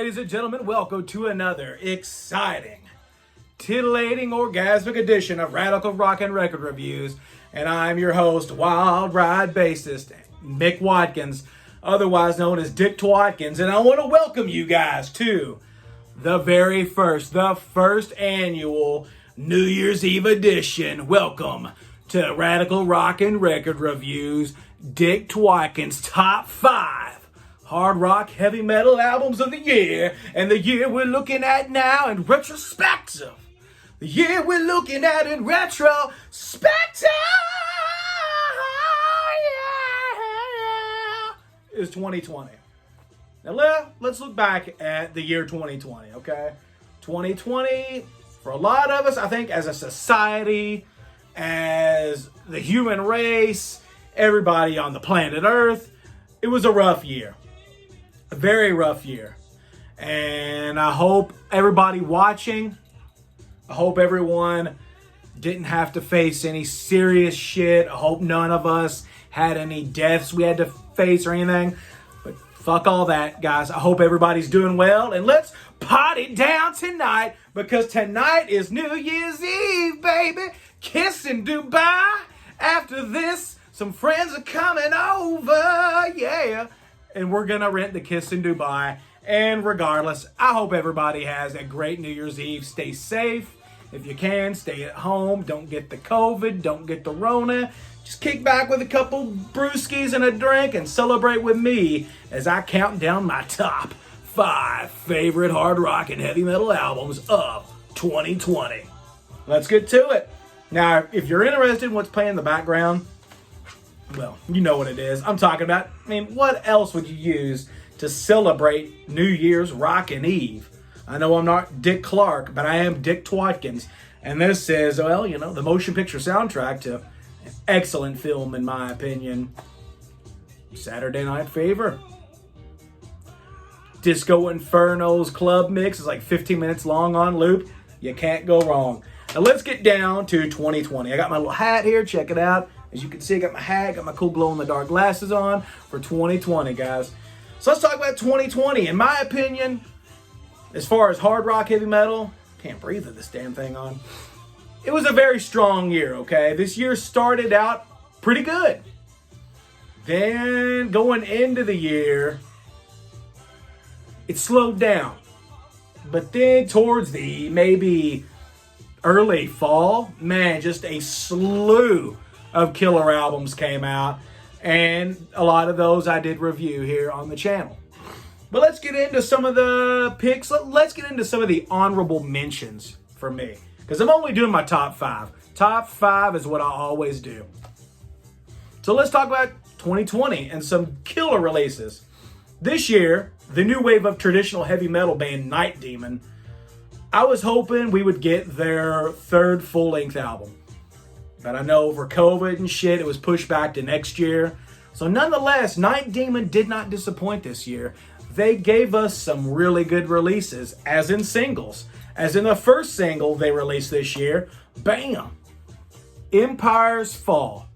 ladies and gentlemen, welcome to another exciting, titillating, orgasmic edition of Radical Rock and Record Reviews. And I'm your host, Wild Ride bassist, Mick Watkins, otherwise known as Dick Twatkins. And I want to welcome you guys to the first annual New Year's Eve edition. Welcome to Radical Rock and Record Reviews, Dick Twatkins' Top 5 Hard Rock Heavy Metal Albums of the Year. And the year we're looking at now in retrospective. The year we're looking at in retrospective is 2020. Now let's look back at the year 2020, okay? 2020, for a lot of us, I think as a society, as the human race, everybody on the planet Earth, it was a rough year. A very rough year. And I hope everybody watching, I hope everyone didn't have to face any serious shit. I hope none of us had any deaths we had to face or anything. But fuck all that, guys. I hope everybody's doing well. And let's party down tonight, because tonight is New Year's Eve, baby. Kissing Dubai. After this, some friends are coming over, yeah. And we're gonna rent the Kiss in Dubai. And regardless, I hope everybody has a great New Year's Eve. Stay safe. If you can, stay at home. Don't get the COVID. Don't get the Rona. Just kick back with a couple brewskis and a drink and celebrate with me as I count down my top 5 favorite hard rock and heavy metal albums of 2020. Let's get to it. Now, if you're interested in what's playing in the background, well, you know what it is. I'm talking about, what else would you use to celebrate New Year's Rockin' Eve? I know I'm not Dick Clark, but I am Dick Twatkins. And this is, the motion picture soundtrack to an excellent film, in my opinion, Saturday Night Fever. Disco Inferno's club mix is like 15 minutes long on loop. You can't go wrong. Now let's get down to 2020. I got my little hat here. Check it out. As you can see, I got my hat, got my cool glow-in-the-dark glasses on for 2020, guys. So let's talk about 2020. In my opinion, as far as hard rock, heavy metal, can't breathe with this damn thing on. It was a very strong year, okay? This year started out pretty good. Then going into the year, it slowed down. But then towards the maybe early fall, just a slew of killer albums came out, and a lot of those I did review here on the channel. But let's get into some of the picks. Let's get into some of the honorable mentions for me, because I'm only doing my top 5. Top 5 is what I always do. So let's talk about 2020 and some killer releases. This year, the new wave of traditional heavy metal band Night Demon, I was hoping we would get their 3rd full-length album. But I know for COVID and shit, it was pushed back to next year. So nonetheless, Night Demon did not disappoint this year. They gave us some really good releases, as in singles. As in the first single they released this year, bam! Empire's Fall.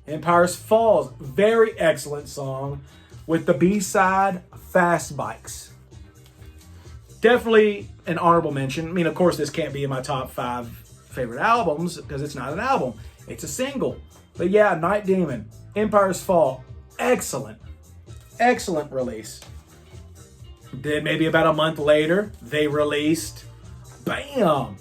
Empire's Fall's very excellent song with the B-side, Fast Bikes. Definitely an honorable mention. Of course, this can't be in my top 5 favorite albums because it's not an album. It's a single. But yeah, Night Demon, Empire's Fall, excellent. Excellent release. Then maybe about a month later, they released, bam,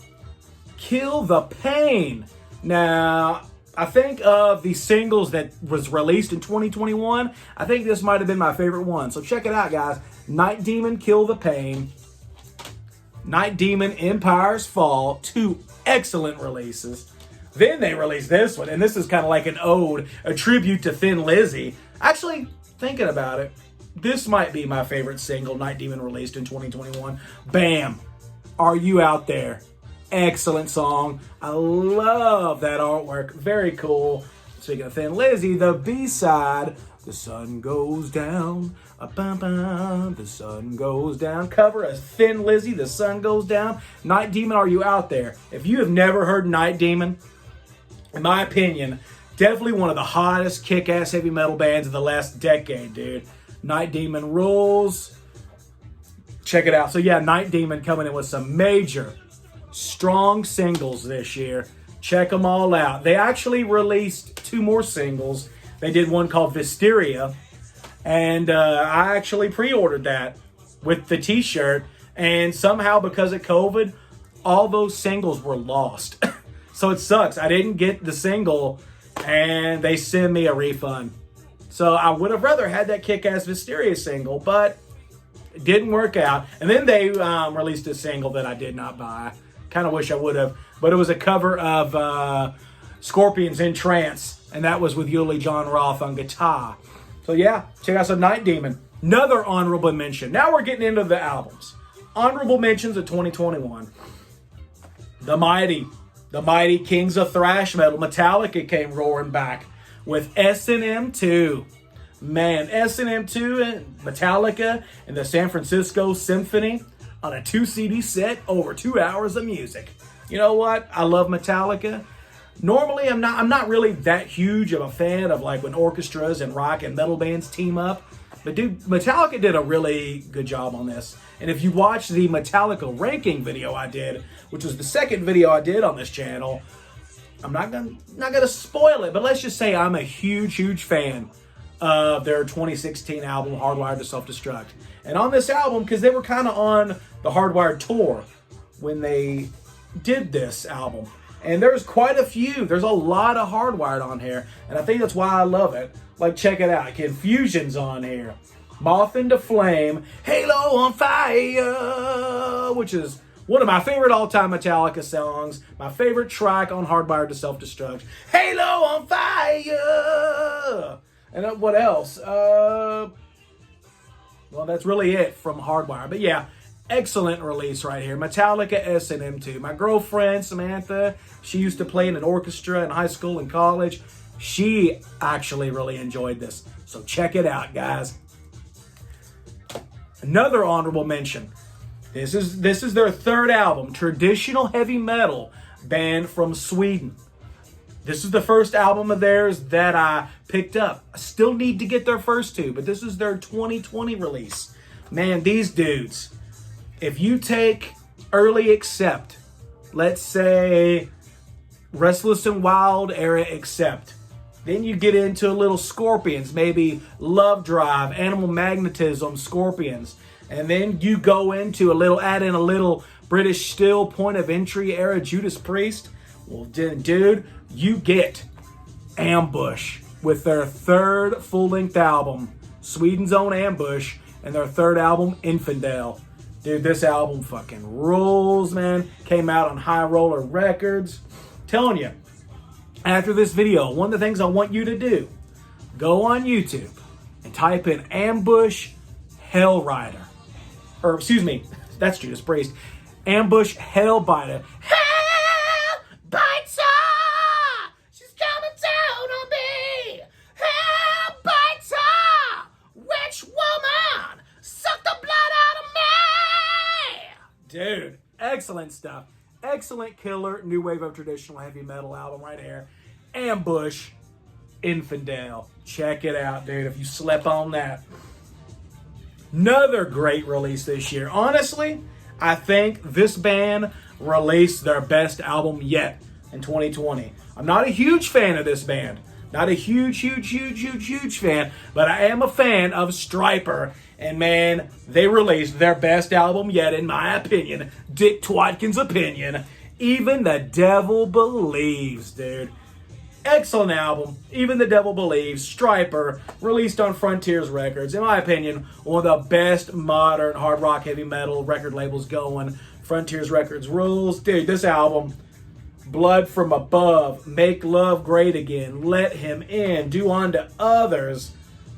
Kill the Pain. Now, I think of the singles that was released in 2021, I think this might have been my favorite one. So check it out, guys. Night Demon, Kill the Pain. Night Demon, Empire's Fall, 2 excellent releases. Then they released this one, and this is kind of like an ode, a tribute to Thin Lizzy. Actually, thinking about it, this might be my favorite single Night Demon released in 2021. Bam! Are You Out There? Excellent song. I love that artwork. Very cool. Speaking of Thin Lizzy, the B-side, The Sun Goes Down. The sun goes down. Cover of Thin Lizzy, The Sun Goes Down. Night Demon, Are You Out There? If you have never heard Night Demon, in my opinion, definitely one of the hottest kick-ass heavy metal bands of the last decade, dude. Night Demon rules. check it out. So yeah, Night Demon coming in with some major, strong singles this year. Check them all out. They actually released 2 more singles. They did one called Visteria, and I actually pre-ordered that with the t-shirt, and somehow because of COVID, all those singles were lost. So it sucks. I didn't get the single, and they sent me a refund. So I would have rather had that kick-ass Visteria single, but it didn't work out. And then they released a single that I did not buy. Kind of wish I would have. But it was a cover of Scorpions in Trance, and that was with Yuli John Roth on guitar. So yeah, check out some Night Demon. Another honorable mention. Now we're getting into the albums. Honorable mentions of 2021. The mighty Kings of Thrash Metal, Metallica, came roaring back with S&M 2. Man, S&M 2 and Metallica and the San Francisco Symphony on a 2 CD set, over 2 hours of music. You know what? I love Metallica. Normally, I'm not really that huge of a fan of like when orchestras and rock and metal bands team up. But dude, Metallica did a really good job on this. And if you watch the Metallica ranking video I did, which was the second video I did on this channel, I'm not gonna spoil it, but let's just say I'm a huge fan of their 2016 album, Hardwired to Self-Destruct. And on this album, because they were kind of on the Hardwired tour when they did this album, and there's quite a few. There's a lot of Hardwired on here, and I think that's why I love it. Like, check it out. Confusion's on here. Moth into Flame, Halo on Fire, which is one of my favorite all-time Metallica songs. My favorite track on Hardwired to Self-Destruct. Halo on Fire! And what else? Well, that's really it from Hardwired. But yeah, excellent release right here. Metallica S&M 2. My girlfriend, Samantha, she used to play in an orchestra in high school and college. She actually really enjoyed this. So check it out, guys. Another honorable mention. This is their 3rd album, traditional heavy metal band from Sweden. This is the first album of theirs that I picked up. I still need to get their first 2, but this is their 2020 release. Man, these dudes, if you take early Accept, let's say Restless and Wild era Accept, then you get into a little Scorpions, maybe Love Drive, Animal Magnetism, Scorpions. And then you go into add in a little British Steel, Point of Entry era Judas Priest. Well, dude, you get Ambush with their 3rd full-length album, Sweden's Own Ambush, and their 3rd album, Infidel. Dude, this album fucking rules, man. Came out on High Roller Records. Telling you, after this video, one of the things I want you to do, go on YouTube and type in Ambush Hellrider. Or, excuse me, that's Judas Priest. Ambush Hellbiter. Hellbiter! She's coming down on me! Hellbiter! Witch woman! Suck the blood out of me! Dude, excellent stuff. Excellent killer new wave of traditional heavy metal album right here. Ambush Infidel. Check it out, dude, if you slept on that. Another great release this year. Honestly, I think this band released their best album yet in 2020. I'm not a huge fan of this band. Not a huge fan, but I am a fan of Stryper. And man, they released their best album yet, in my opinion. Dick Twatkin's opinion. Even the Devil Believes, dude. Excellent album. Even the Devil Believes. Stryper, released on Frontiers Records. In my opinion, one of the best modern hard rock heavy metal record labels going. Frontiers Records rules. Dude, this album, Blood from Above, Make Love Great Again, Let Him In, Do Unto Others.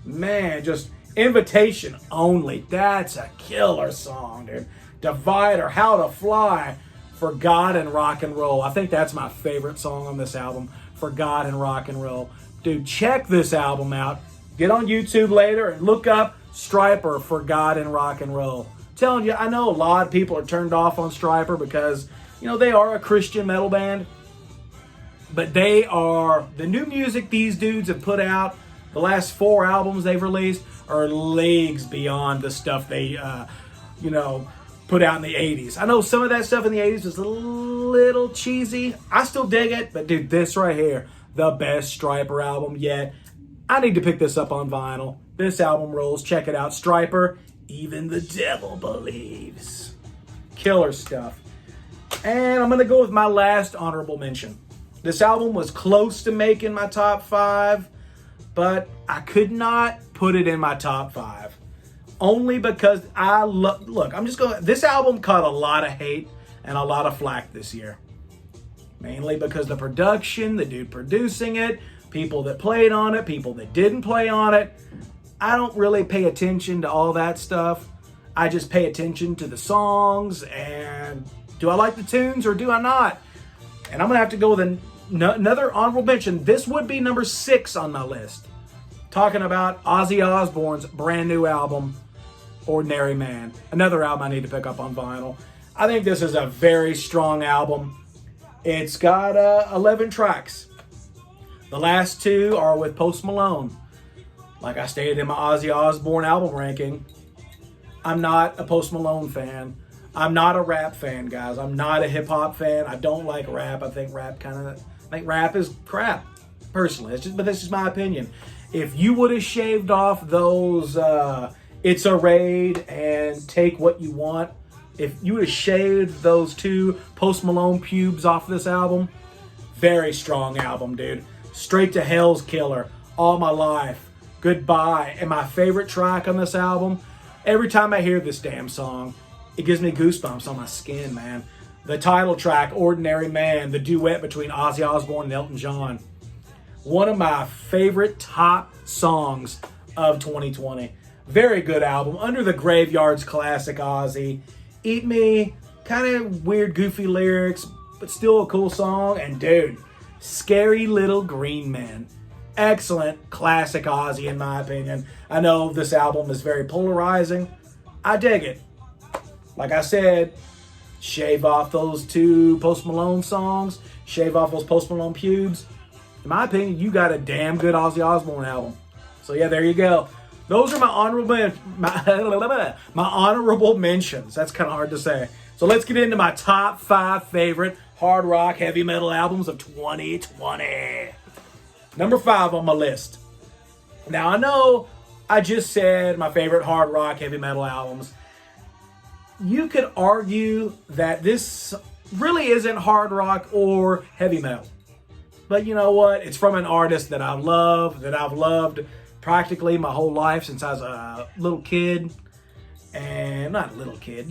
Man, just Invitation Only. That's a killer song, dude. Divider, How to Fly, For God and Rock and Roll. I think that's my favorite song on this album, For God and Rock and Roll. Dude, check this album out. Get on YouTube later and look up Stryper, For God and Rock and Roll. I'm telling you, I know a lot of people are turned off on Stryper because, you know, they are a Christian metal band. But they are, the new music these dudes have put out, the last 4 albums they've released, are leagues beyond the stuff they you know, put out in the 80s. I know some of that stuff in the 80s was a little cheesy. I still dig it, but dude, this right here, the best Stryper album yet. I need to pick this up on vinyl. This album rules. Check it out. Stryper, Even the Devil Believes. Killer stuff. And I'm going to go with my last honorable mention. This album was close to making my top 5, but I could not put it in my top 5. Only because look, I'm just going, this album caught a lot of hate and a lot of flack this year. Mainly because the production, the dude producing it, people that played on it, people that didn't play on it. I don't really pay attention to all that stuff. I just pay attention to the songs, and do I like the tunes or do I not? And I'm going to have to go with another honorable mention. This would be number 6 on my list. Talking about Ozzy Osbourne's brand new album, Ordinary Man. Another album I need to pick up on vinyl. I think this is a very strong album. It's got 11 tracks. The last 2 are with Post Malone. Like I stated in my Ozzy Osbourne album ranking, I'm not a Post Malone fan. I'm not a rap fan, guys. I'm not a hip-hop fan. I don't like rap. I think rap is crap, personally. But this is my opinion. If you would have shaved off those It's a Raid and Take What You Want, if you would have shaved those 2 Post Malone pubes off this album, very strong album, dude. Straight to Hell's Killer, All My Life, Goodbye, and my favorite track on this album, every time I hear this damn song, it gives me goosebumps on my skin, man. The title track, Ordinary Man, the duet between Ozzy Osbourne and Elton John. One of my favorite top songs of 2020. Very good album. Under the Graveyard's classic Ozzy. Eat Me, kind of weird, goofy lyrics, but still a cool song. And dude, Scary Little Green Man. Excellent, classic Ozzy in my opinion. I know this album is very polarizing. I dig it. Like I said, shave off those 2 Post Malone songs, shave off those Post Malone pubes. In my opinion, you got a damn good Ozzy Osbourne album. So yeah, there you go. Those are my honorable mentions. That's kind of hard to say. So let's get into my top 5 favorite hard rock heavy metal albums of 2020. Number 5 on my list. Now I know I just said my favorite hard rock heavy metal albums. You could argue that this really isn't hard rock or heavy metal. But you know what? It's from an artist that I love, that I've loved practically my whole life since I was a little kid. And not a little kid,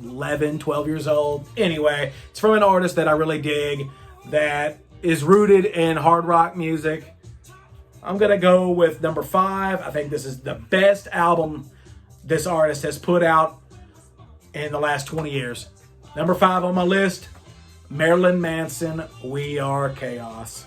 11, 12 years old. Anyway, it's from an artist that I really dig, that is rooted in hard rock music. I'm going to go with number 5. I think this is the best album this artist has put out in the last 20 years. Number 5 on my list, Marilyn Manson, We Are Chaos.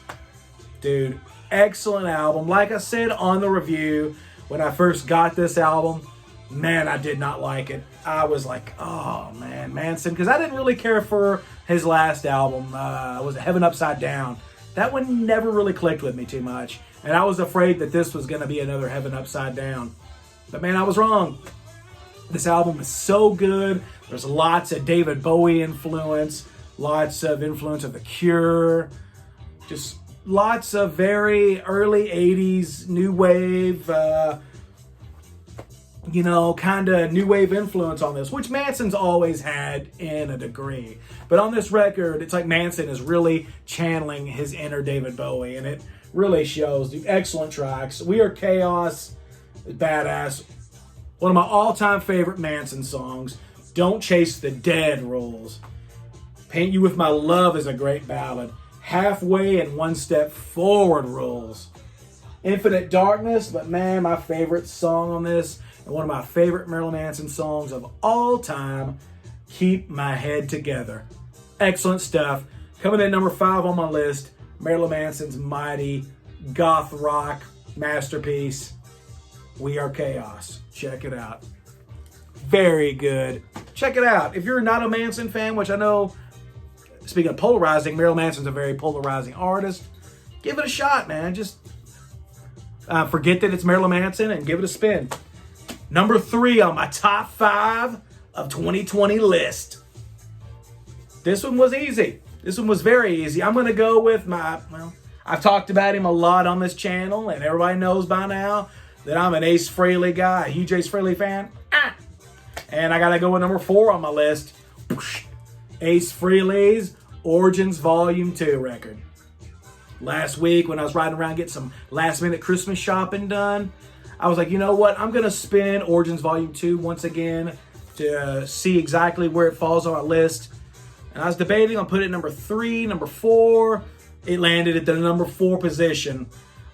Dude, excellent album. Like I said on the review, when I first got this album, man, I did not like it. I was like, oh man, Manson, because I didn't really care for his last album. Was it Heaven Upside Down? That one never really clicked with me too much. And I was afraid that this was going to be another Heaven Upside Down. But man, I was wrong. This album is so good. There's lots of David Bowie influence, lots of influence of The Cure, just lots of very early 80s new wave, kind of new wave influence on this, which Manson's always had in a degree. But on this record, it's like Manson is really channeling his inner David Bowie, and it really shows. The excellent tracks. We Are Chaos, badass. One of my all-time favorite Manson songs, Don't Chase the Dead, rules. Paint You With My Love is a great ballad. Halfway and One Step Forward rules. Infinite Darkness, but man, my favorite song on this, and one of my favorite Marilyn Manson songs of all time, Keep My Head Together. Excellent stuff. Coming in number 5 on my list, Marilyn Manson's mighty goth rock masterpiece, We Are Chaos. Check it out. Very good. Check it out. If you're not a Manson fan, which I know, speaking of polarizing, Marilyn Manson's a very polarizing artist, give it a shot, man. Just forget that it's Marilyn Manson and give it a spin. Number 3 on my top 5 of 2020 list. This one was easy. This one was very easy. I'm going to go with I've talked about him a lot on this channel, and everybody knows by now that I'm an Ace Frehley guy, a huge Ace Frehley fan. And I got to go with number 4 on my list. Ace Frehley's Origins Volume 2 record. Last week when I was riding around getting some last minute Christmas shopping done, I was like, you know what? I'm going to spin Origins Volume 2 once again to see exactly where it falls on my list. And I was debating on putting it number 3, number 4. It landed at the number 4 position.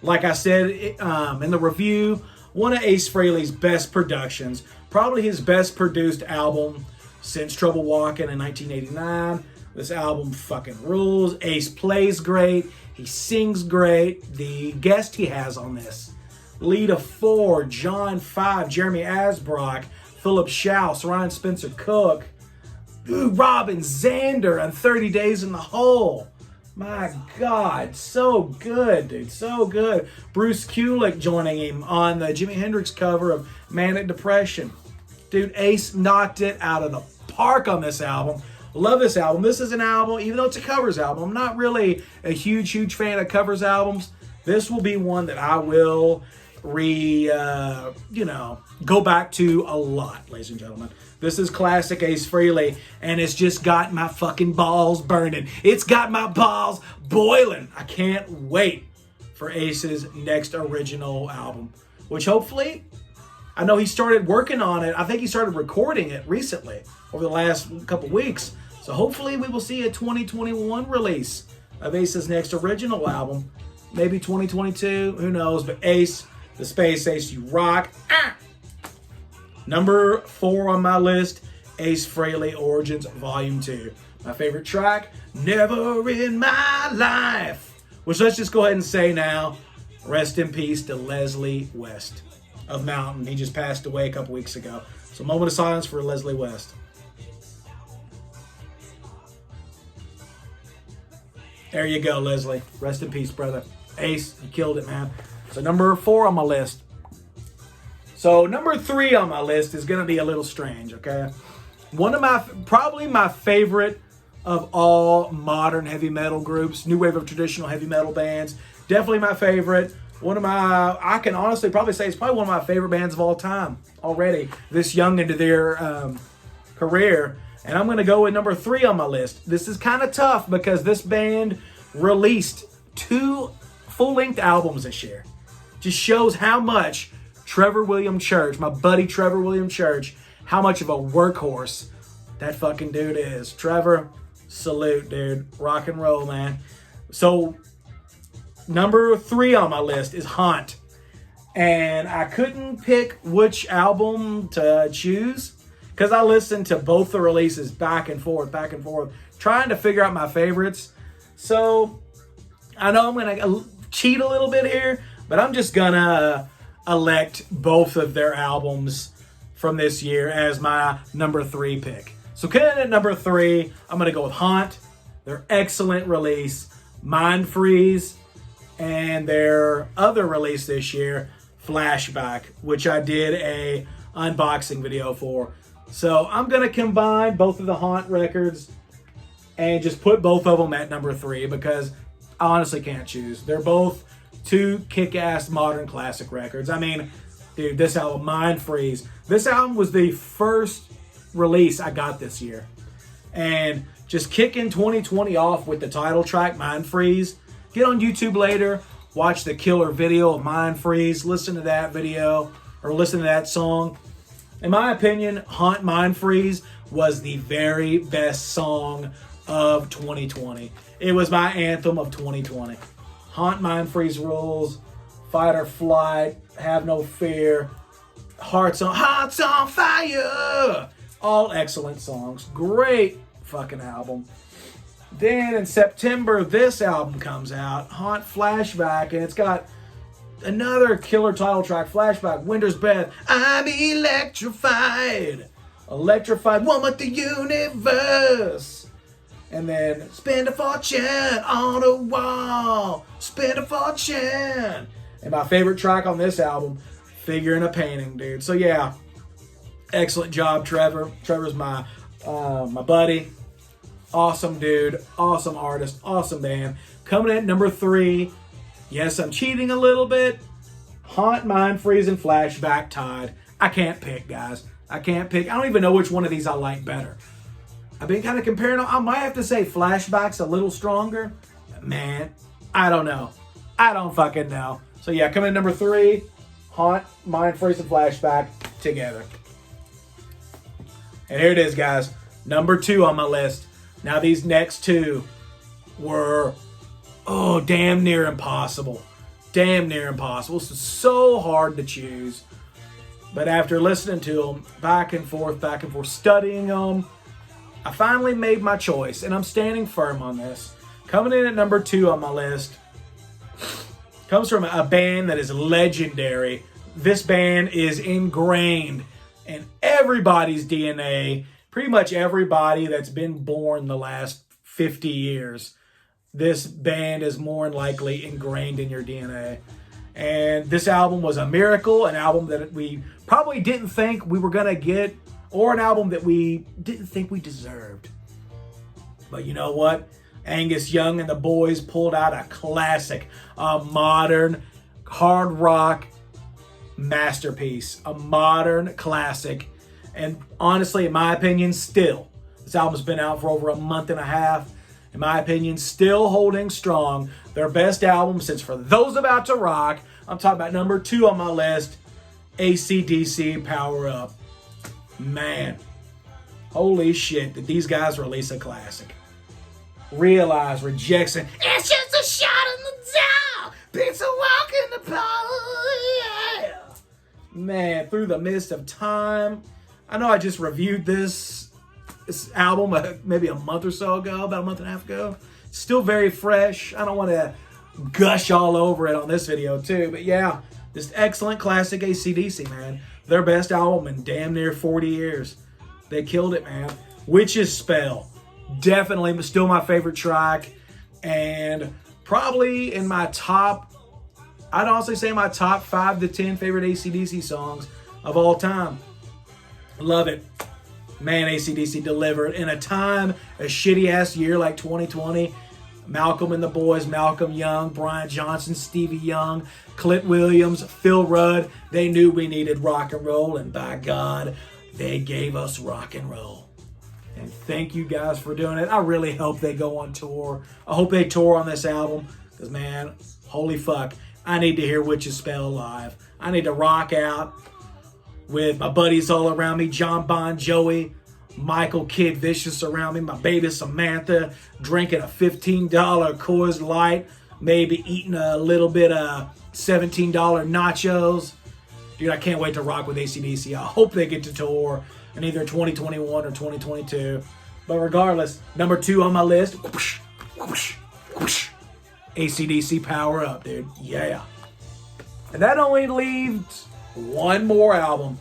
Like I said in the review, one of Ace Frehley's best productions. Probably his best produced album since Trouble Walking in 1989. This album fucking rules. Ace plays great. He sings great. The guest he has on this: Lita Ford, John 5, Jeremy Asbrock, Philip Schaus, Ryan Spencer Cook, Robin Zander on 30 Days in the Hole. My God, so good, dude, so good. Bruce Kulick joining him on the Jimi Hendrix cover of Manic Depression. Dude, Ace knocked it out of the park on this album. Love this album. This is an album, even though it's a covers album, I'm not really a huge fan of covers albums. This will be one that I will go back to a lot, ladies and gentlemen. This is classic Ace Frehley, and it's just got my fucking balls burning. It's got my balls boiling. I can't wait for Ace's next original album, which hopefully, I know he started working on it. I think he started recording it recently over the last couple weeks. So hopefully we will see a 2021 release of Ace's next original album. Maybe 2022, who knows? But Ace, the Space Ace, you rock. Number 4 on my list, Ace Frehley Origins Volume 2. My favorite track, Never in My Life. Which let's just go ahead and say now, rest in peace to Leslie West of Mountain. He just passed away a couple weeks ago. So a moment of silence for Leslie West. There you go, Leslie. Rest in peace, brother. Ace, you killed it, man. So number 4 on my list. So number 3 on my list is going to be a little strange, okay? Probably my favorite of all modern heavy metal groups, new wave of traditional heavy metal bands. Definitely my favorite. I can honestly probably say it's probably one of my favorite bands of all time already, this young into their career. And I'm going to go with number 3 on my list. This is kind of tough because this band released 2 full-length albums this year. Just shows how much Trevor William Church, my buddy Trevor William Church, how much of a workhorse that fucking dude is. Trevor, salute, dude. Rock and roll, man. So, number 3 on my list is Haunt. And I couldn't pick which album to choose because I listened to both the releases back and forth, trying to figure out my favorites. So, I know I'm going to cheat a little bit here, but I'm just going to elect both of their albums from this year as my number 3 pick. So coming at number 3, I'm going to go with Haunt, their excellent release, Mind Freeze, and their other release this year, Flashback, which I did a unboxing video for. So I'm going to combine both of the Haunt records and just put both of them at number 3 because I honestly can't choose. They're both 2 kick-ass modern classic records. I mean, dude, this album, Mind Freeze. This album was the first release I got this year. And just kicking 2020 off with the title track, Mind Freeze. Get on YouTube later, watch the killer video of Mind Freeze, listen to that video, or listen to that song. In my opinion, Haunt Mind Freeze was the very best song of 2020. It was my anthem of 2020. Haunt Mind Freeze rules, Fight or Flight, Have No Fear, Hearts on Fire. All excellent songs. Great fucking album. Then in September, this album comes out, Haunt Flashback, and it's got another killer title track, Flashback, Winter's Breath, I'm electrified. Electrified, one with the universe. And then Spend a Fortune on a Wall. Spend a Fortune. And my favorite track on this album, Figure in a Painting, dude. So yeah, Excellent job, Trevor. Trevor's my buddy. Awesome dude. Awesome artist. Awesome band. Coming in at number 3. Yes, I'm cheating a little bit. Haunt, Mind Freeze, and Flashback tied. I can't pick, guys. I can't pick. I don't even know which one of these I like better. I've been kind of comparing them. I might have to say Flashback's a little stronger. But man, I don't know. I don't fucking know. So yeah, coming in number 3. Haunt, Mind Freeze, and Flashback together. And here it is, guys. Number 2 on my list. Now these next 2 were, damn near impossible. Damn near impossible. It's so hard to choose. But after listening to them back and forth, studying them, I finally made my choice. And I'm standing firm on this. Coming in at number 2 on my list comes from a band that is legendary. This band is ingrained in everybody's DNA, pretty much everybody that's been born the last 50 years. This band is more than likely ingrained in your DNA. And this album was a miracle, an album that we probably didn't think we were going to get, or an album that we didn't think we deserved. But you know what? Angus Young and the boys pulled out a classic, a modern hard rock masterpiece, a modern classic. And honestly, in my opinion, still, this album's been out for over a month and a half. In my opinion, still holding strong. Their best album since For Those About to Rock. I'm talking about number 2 on my list, AC/DC Power Up. Man, holy shit, did these guys release a classic. Realize, Rejection, it's just a shot in the dark. Pizza walk in the park. Yeah. Man, Through the Mist of Time. I know I just reviewed this album maybe a month or so ago, about a month and a half ago. Still very fresh. I don't want to gush all over it on this video too, but yeah, just excellent classic AC/DC, man. Their best album in damn near 40 years. They killed it, man. Witch's Spell, definitely still my favorite track, and probably in my top, I'd honestly say my top 5 to 10 favorite AC/DC songs of all time. Love it. Man, AC/DC delivered in a time, a shitty-ass year like 2020. Malcolm and the boys, Malcolm Young, Brian Johnson, Stevie Young, Clint Williams, Phil Rudd, they knew we needed rock and roll, and by God, they gave us rock and roll. And thank you guys for doing it. I really hope they go on tour. I hope they tour on this album, because man, holy fuck, I need to hear Witch's Spell live. I need to rock out with my buddies all around me, John Bon Jovi, Michael Kid Vicious around me, my baby Samantha, drinking a $15 Coors Light, maybe eating a little bit of $17 nachos. Dude, I can't wait to rock with AC/DC. I hope they get to tour in either 2021 or 2022. But regardless, number 2 on my list, whoosh, whoosh, whoosh, AC/DC Power Up, dude. Yeah. And that only leaves one more album.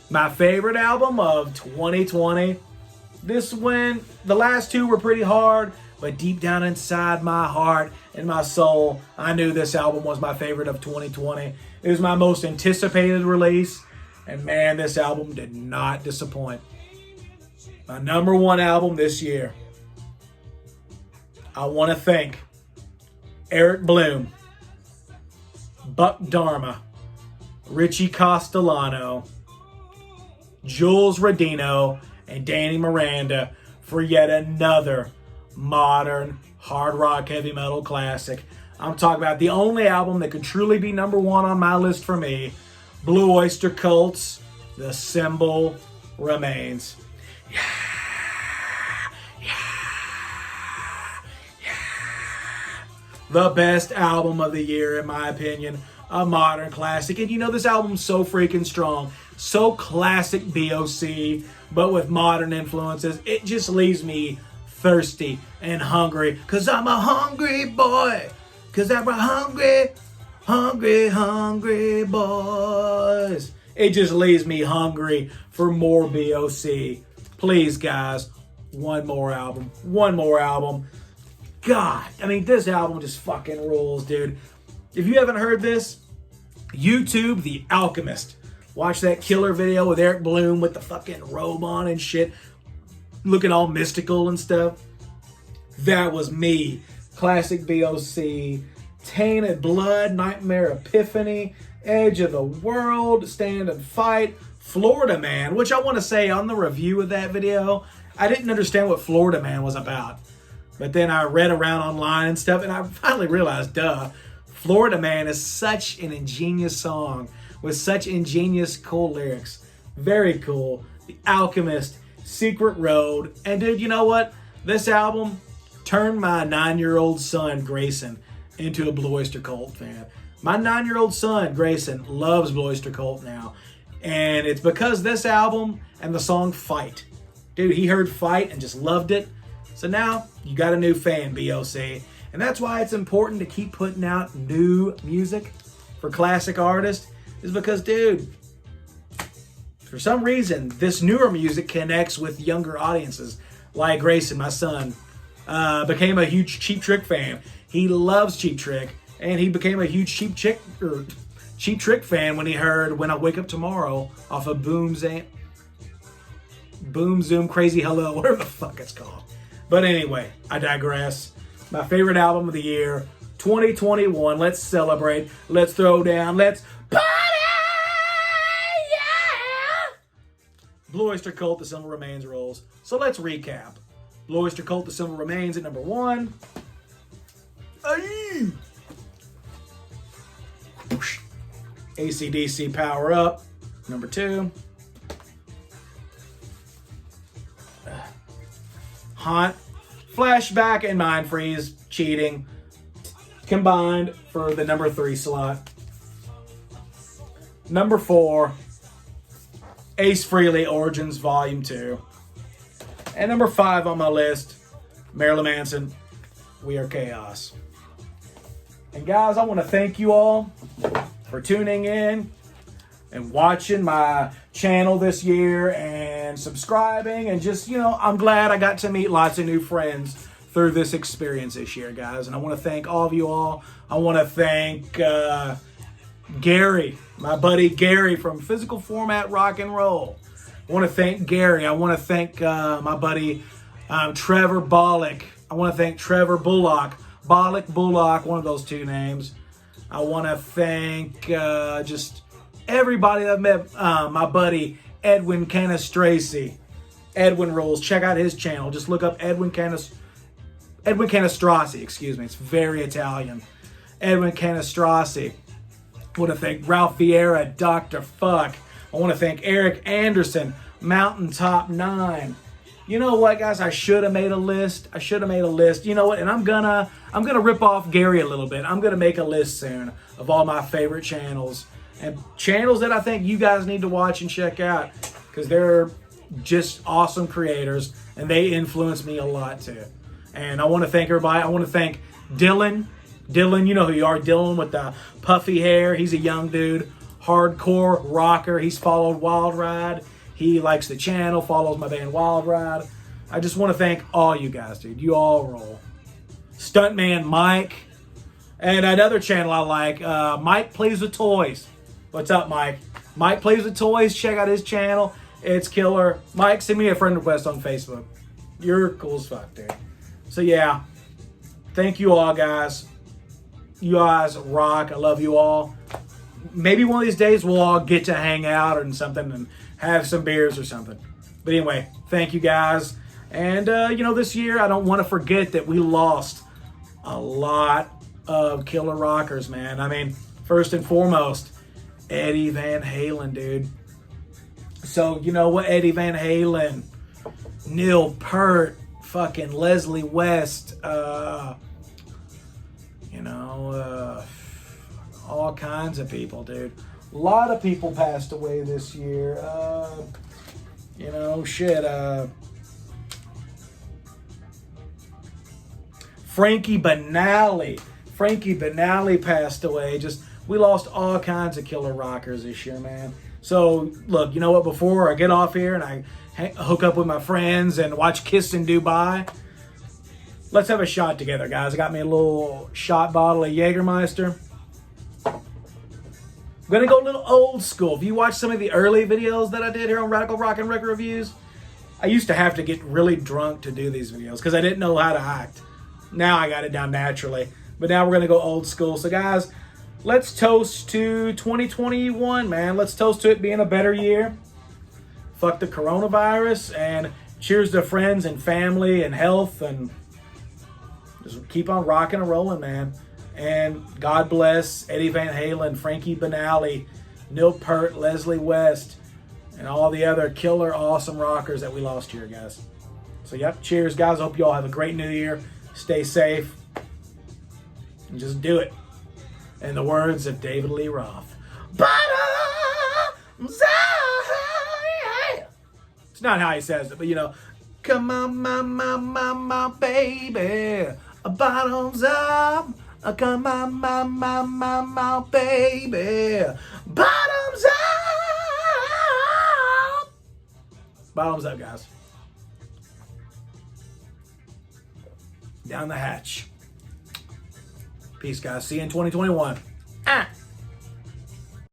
My favorite album of 2020. This one, the last 2 were pretty hard, but deep down inside my heart and my soul, I knew this album was my favorite of 2020. It was my most anticipated release, and man, this album did not disappoint. My number 1 album this year. I want to thank Eric Bloom, Buck Dharma, Richie Castellano, Jules Rodino, and Danny Miranda for yet another modern hard rock heavy metal classic. I'm talking about the only album that could truly be number 1 on my list for me, Blue Oyster Cult's The Symbol Remains. Yeah. The best album of the year, in my opinion. A modern classic. And you know, this album's so freaking strong. So classic BOC, but with modern influences. It just leaves me thirsty and hungry. Cause I'm a hungry boy. Cause I'm a hungry boys. It just leaves me hungry for more BOC. Please, guys, one more album. God, I mean, this album just fucking rules, dude. If you haven't heard this, YouTube The Alchemist. Watch that killer video with Eric Bloom with the fucking robe on and shit, looking all mystical and stuff. That was me. Classic BOC. Tainted Blood, Nightmare Epiphany, Edge of the World, Stand and Fight, Florida Man, which I want to say on the review of that video, I didn't understand what Florida Man was about. But then I read around online and stuff, and I finally realized, Florida Man is such an ingenious song with such ingenious, cool lyrics. Very cool. The Alchemist, Secret Road. And dude, you know what? This album turned my 9-year-old son, Grayson, into a Blue Oyster Cult fan. My 9-year-old son, Grayson, loves Blue Oyster Cult now. And it's because this album and the song Fight. Dude, he heard Fight and just loved it. So now you got a new fan, BOC. And that's why it's important to keep putting out new music for classic artists, is because, dude, for some reason, this newer music connects with younger audiences. Like Grayson, my son, became a huge Cheap Trick fan. He loves Cheap Trick, and he became a huge Cheap Trick fan when he heard When I Wake Up Tomorrow off of Boom Zoom Crazy Hello, whatever the fuck it's called. But anyway, I digress. My favorite album of the year, 2021. Let's celebrate. Let's throw down. Let's party! Yeah! Blue Oyster Cult, The Simple Remains rolls. So let's recap. Blue Oyster Cult, The Simple Remains at number 1. Aye. AC/DC Power Up, number 2. Haunt, Flashback, and Mind Freeze, Cheating, combined for the number 3 slot. Number 4, Ace Frehley, Origins Volume 2. And number 5 on my list, Marilyn Manson, We Are Chaos. And guys, I want to thank you all for tuning in and watching my channel this year and subscribing, and just, I'm glad I got to meet lots of new friends through this experience this year, guys. And I want to thank all of you all. I want to thank Gary, my buddy Gary from Physical Format Rock and Roll. I want to thank Gary. I want to thank my buddy Trevor Bollock. I want to thank Trevor Bullock. Bullock, one of those two names. I want to thank just everybody that I've met. My buddy Edwin Canastraci. Edwin Rules. Check out his channel. Just look up Edwin Canastraci, excuse me. It's very Italian. Edwin Canastraci. I want to thank Ralph Vieira, Dr. Fuck. I want to thank Eric Anderson, Mountaintop 9. You know what, guys? I should have made a list. You know what? And I'm gonna rip off Gary a little bit. I'm gonna make a list soon of all my favorite channels and channels that I think you guys need to watch and check out, because they're just awesome creators and they influence me a lot too. And I want to thank everybody. I want to thank Dylan. Dylan, you know who you are. Dylan with the puffy hair. He's a young dude, hardcore rocker. He's followed Wild Ride. He likes the channel, follows my band Wild Ride. I just want to thank all you guys, dude. You all roll. Stuntman Mike. And another channel I like, Mike Plays with Toys. What's up, Mike? Mike Plays with Toys. Check out his channel. It's killer. Mike, send me a friend request on Facebook. You're cool as fuck, dude. So yeah, thank you all, guys. You guys rock. I love you all. Maybe one of these days we'll all get to hang out or something and have some beers or something. But anyway, thank you guys. And, this year I don't want to forget that we lost a lot of killer rockers, man. I mean, first and foremost, Eddie Van Halen, dude. So, you know what? Eddie Van Halen, Neil Peart, fucking Leslie West, all kinds of people, dude. A lot of people passed away this year. Frankie Banali. Frankie Banali passed away. We lost all kinds of killer rockers this year, man. So, look, you know what? Before I get off here and I hook up with my friends and watch Kiss in Dubai, let's have a shot together, guys. I got me a little shot bottle of Jägermeister. I'm going to go a little old school. If you watch some of the early videos that I did here on Radical Rock and Record Reviews, I used to have to get really drunk to do these videos because I didn't know how to act. Now I got it down naturally. But now we're going to go old school. So guys, let's toast to 2021, man. Let's toast to it being a better year. Fuck the coronavirus, and cheers to friends and family and health, and just keep on rocking and rolling, man. And God bless Eddie Van Halen, Frankie Banali, Neil Peart, Leslie West, and all the other killer awesome rockers that we lost here, guys. So yep, cheers, guys. I hope you all have a great new year. Stay safe. And just do it. In the words of David Lee Roth. Bottoms up. It's not how he says it, but you know, come on, my baby. Bottoms up. Come on, my baby. Bottoms up. Bottoms up, guys. Down the hatch. Peace, guys. See you in 2021.